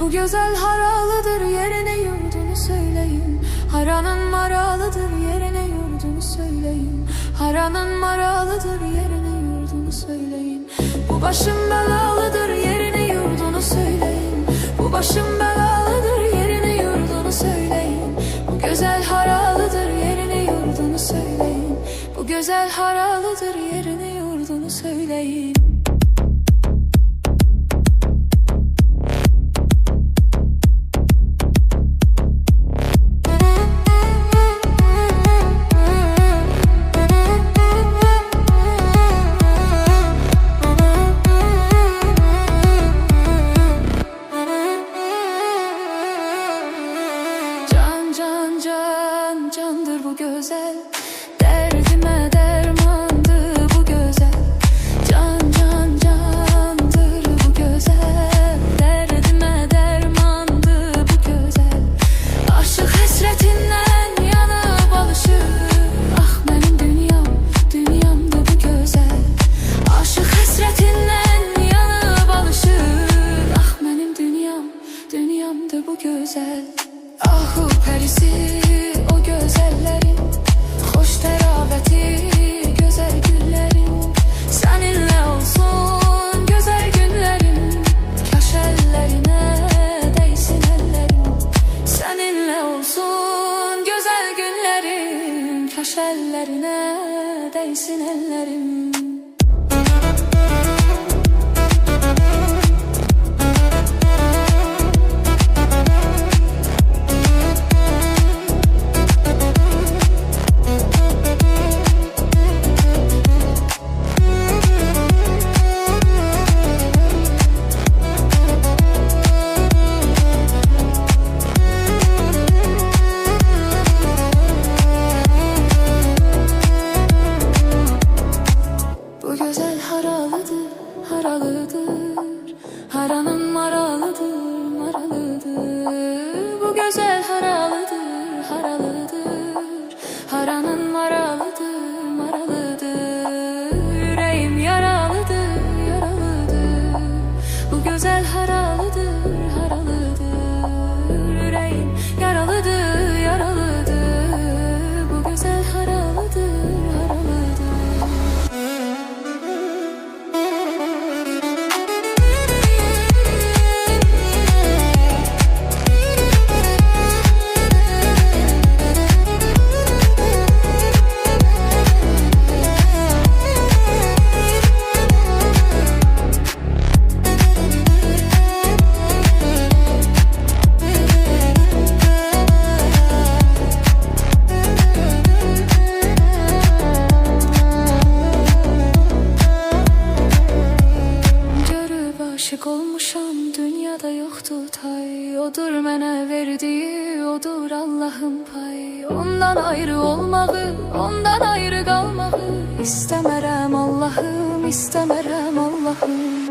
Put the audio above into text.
Bu güzel haralıdır, yerine yurdunu söyleyin. Haranın maralıdır, yerine yurdunu söyleyin. Haranın maralıdır, yerine yurdunu söyleyin. Bu başım belalıdır, yerine yurdunu söyleyin. Bu başım belalıdır, yerine yurdunu söyleyin. Bu güzel haralıdır, yerine yurdunu söyleyin. Bu güzel haralıdır, yerine yurdunu söyleyin. Candır bu güzel, derdime dermandı bu güzel. Candır bu güzel, derdime dermandı bu güzel. Aşık hasretinden yanıp alışır. Ah benim dünyamdı bu güzel. Aşık hasretinden yanıp alışır. Ah benim dünyamdı bu güzel. Ahu perisi o güzellerin, hoş teraveti, güzel güllerin. Seninle olsun güzel günlerin, kaş ellerine değsin ellerin. Seninle olsun güzel günlerin, kaş ellerine değsin ellerin. Haralıdır, haranın maralıdır. Bu güzel haralıdır, haranın maralıdır. Yüreğim yaralıdır. Bu güzel haralıdır. Yüreğim yaralıdır. Bu güzel haralıdır. Aşık olmuşam, dünyada yoktu tay. Odur mənə verdiği, odur Allah'ın pay. Ondan ayrı olmağı, ondan ayrı kalmağı İstəmərəm Allah'ım, istəmərəm Allah'ım.